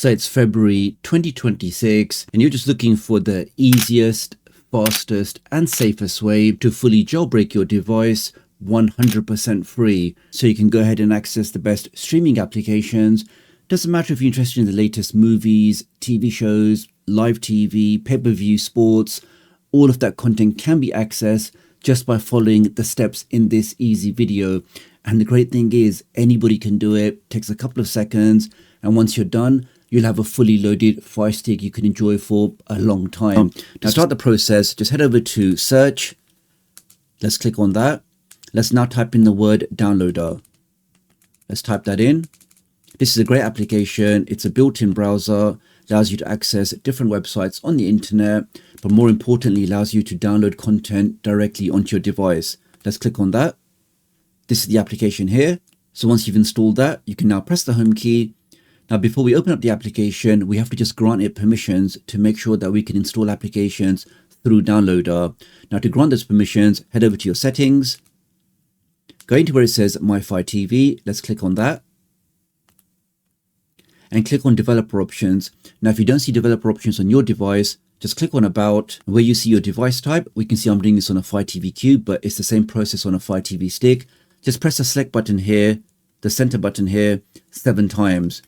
So it's February 2026 and you're just looking for the easiest, fastest and safest way to fully jailbreak your device 100% free. So you can go ahead and access the best streaming applications. Doesn't matter if you're interested in the latest movies, TV shows, live TV, pay-per-view, sports, all of that content can be accessed just by following the steps in this easy video. And the great thing is anybody can do it, takes a couple of seconds, and once you're done, you'll have a fully loaded Firestick you can enjoy for a long time. To start the process, just head over to search. Let's click on that. Let's now type in the word downloader. Let's type that in. This is a great application. It's a built-in browser, allows you to access different websites on the internet, but more importantly, allows you to download content directly onto your device. Let's click on that. This is the application here. So once you've installed that, you can now press the home key. Now, before we open up the application, we have to just grant it permissions to make sure that we can install applications through Downloader. Now, to grant those permissions, head over to your settings. Go into where it says My Fire TV. Let's click on that. And click on Developer Options. Now, if you don't see Developer Options on your device, just click on About. Where you see your device type, we can see I'm doing this on a Fire TV Cube, but it's the same process on a Fire TV Stick. Just press the select button here, the center button here, 7 times.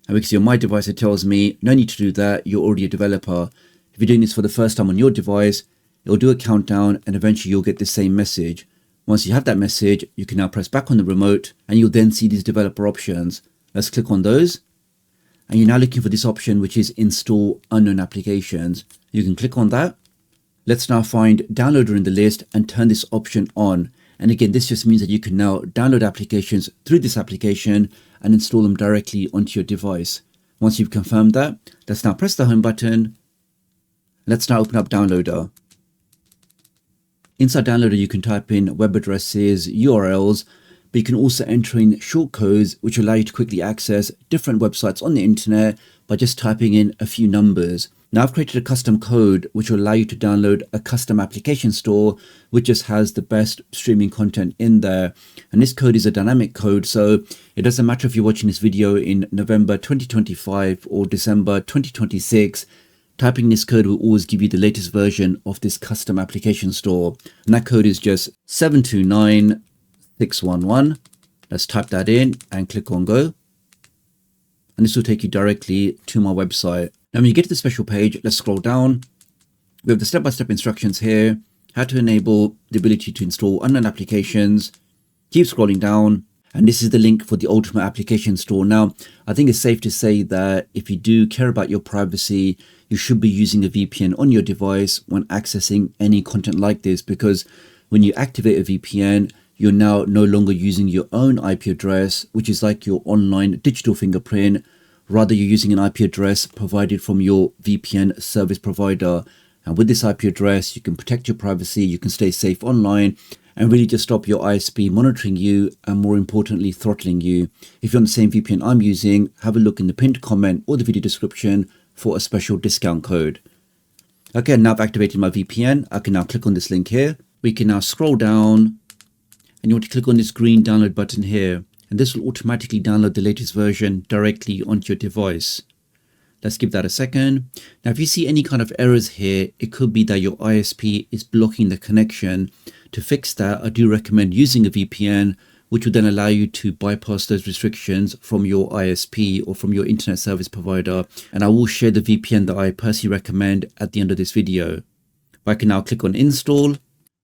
And we can see on my device, it tells me, no need to do that, you're already a developer. If you're doing this for the first time on your device, it'll do a countdown and eventually you'll get the same message. Once you have that message, you can now press back on the remote and you'll then see these developer options. Let's click on those. And you're now looking for this option, which is Install Unknown Applications. You can click on that. Let's now find Downloader in the list and turn this option on. And again, this just means that you can now download applications through this application and install them directly onto your device. Once you've confirmed that, let's now press the home button. Let's now open up Downloader. Inside Downloader, you can type in web addresses, URLs, but you can also enter in shortcodes, which allow you to quickly access different websites on the internet by just typing in a few numbers. Now I've created a custom code which will allow you to download a custom application store which just has the best streaming content in there. And this code is a dynamic code, so it doesn't matter if you're watching this video in November 2025 or December 2026, typing this code will always give you the latest version of this custom application store. And that code is just 729611. Let's type that in and click on go. And this will take you directly to my website. Now, when you get to the special page, let's scroll down. We have the step-by-step instructions here, how to enable the ability to install unknown applications. Keep scrolling down. And this is the link for the Ultimate Application Store. Now, I think it's safe to say that if you do care about your privacy, you should be using a VPN on your device when accessing any content like this, because when you activate a VPN, you're now no longer using your own IP address, which is like your online digital fingerprint. Rather, you're using an IP address provided from your VPN service provider. And with this IP address, you can protect your privacy, you can stay safe online, and really just stop your ISP monitoring you and, more importantly, throttling you. If you're on the same VPN I'm using, have a look in the pinned comment or the video description for a special discount code. Okay, now I've activated my VPN. I can now click on this link here. We can now scroll down and you want to click on this green download button here. And this will automatically download the latest version directly onto your device. Let's give that a second. Now, if you see any kind of errors here, it could be that your ISP is blocking the connection. To fix that, I do recommend using a VPN, which will then allow you to bypass those restrictions from your ISP or from your internet service provider. And I will share the VPN that I personally recommend at the end of this video. I can now click on install.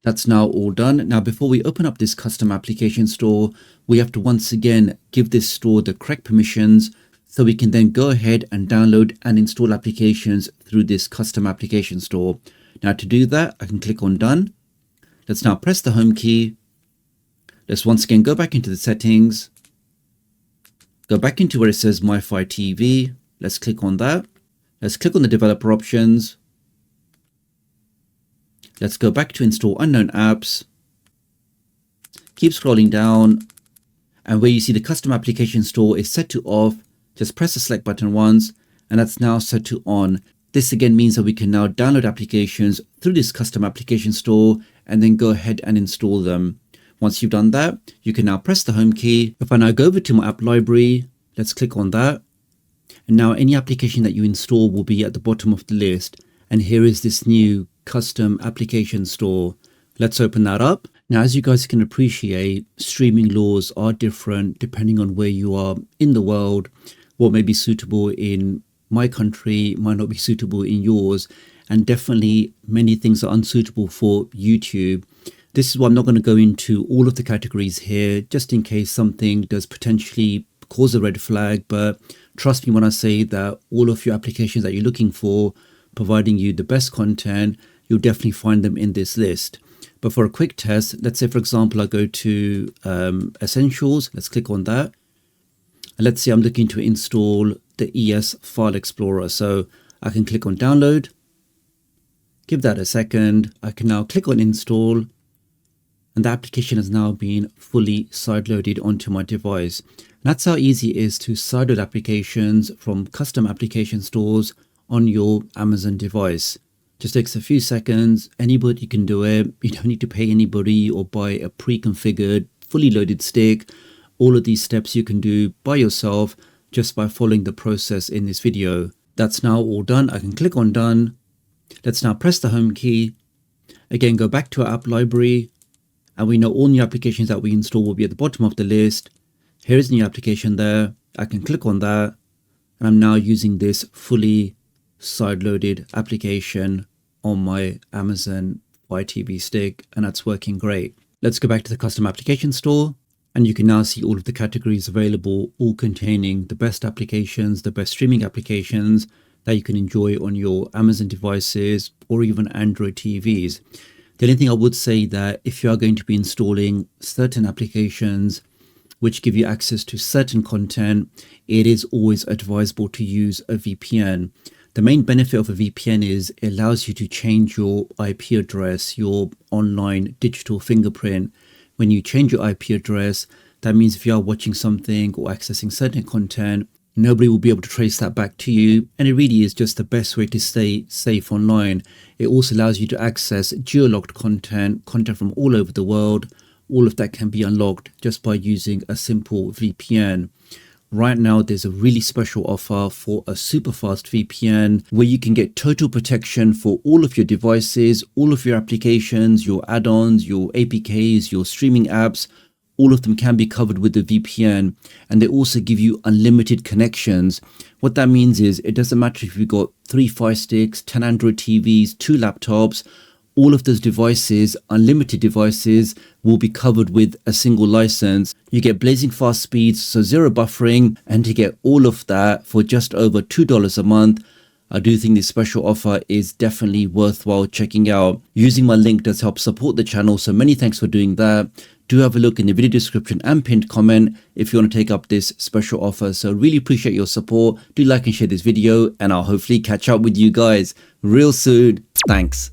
That's now all done. Now, before we open up this custom application store, we have to once again give this store the correct permissions so we can then go ahead and download and install applications through this custom application store. Now, to do that, I can click on done. Let's now press the home key. Let's once again go back into the settings, go back into where it says My Fire TV. Let's click on that. Let's click on the developer options. Let's go back to install unknown apps. Keep scrolling down. And where you see the custom application store is set to off, just press the select button once, and that's now set to on. This again means that we can now download applications through this custom application store and then go ahead and install them. Once you've done that, you can now press the home key. If I now go over to my app library, let's click on that. And now any application that you install will be at the bottom of the list. And here is this new custom application store. Let's open that up. Now, as you guys can appreciate, streaming laws are different depending on where you are in the world. What may be suitable in my country might not be suitable in yours. And definitely many things are unsuitable for YouTube. This is why I'm not going to go into all of the categories here, just in case something does potentially cause a red flag. But trust me when I say that all of your applications that you're looking for, providing you the best content, you'll definitely find them in this list. But for a quick test, let's say, for example, I go to Essentials. Let's click on that. And let's say I'm looking to install the ES File Explorer. So I can click on Download. Give that a second. I can now click on Install. And the application has now been fully sideloaded onto my device. And that's how easy it is to sideload applications from custom application stores on your Amazon device. Just takes a few seconds. Anybody can do it. You don't need to pay anybody or buy a pre-configured, fully loaded stick. All of these steps you can do by yourself just by following the process in this video. That's now all done. I can click on Done. Let's now press the Home key. Again, go back to our app library. And we know all new applications that we install will be at the bottom of the list. Here's the new application there. I can click on that. And I'm now using this fully sideloaded application on my Amazon Fire TV stick, and that's working great. Let's go back to the custom application store, and you can now see all of the categories available, all containing the best applications, the best streaming applications that you can enjoy on your Amazon devices or even Android TVs. The only thing I would say that if you are going to be installing certain applications which give you access to certain content, it is always advisable to use a VPN. The main benefit of a VPN is it allows you to change your IP address, your online digital fingerprint. When you change your IP address, that means if you are watching something or accessing certain content, nobody will be able to trace that back to you. And it really is just the best way to stay safe online. It also allows you to access geo-locked content from all over the world. All of that can be unlocked just by using a simple VPN. Right now, there's a really special offer for a super fast VPN where you can get total protection for all of your devices, all of your applications, your add-ons, your APKs, your streaming apps. All of them can be covered with the VPN, and they also give you unlimited connections. What that means is it doesn't matter if you've got 3 Firesticks, 10 Android TVs, 2 laptops, all of those devices, unlimited devices, will be covered with a single license. You get blazing fast speeds, so zero buffering, and to get all of that for just over $2 a month. I do think this special offer is definitely worthwhile checking out. Using my link does help support the channel, so many thanks for doing that. Do have a look in the video description and pinned comment if you want to take up this special offer. So really appreciate your support. Do like and share this video, and I'll hopefully catch up with you guys real soon. Thanks.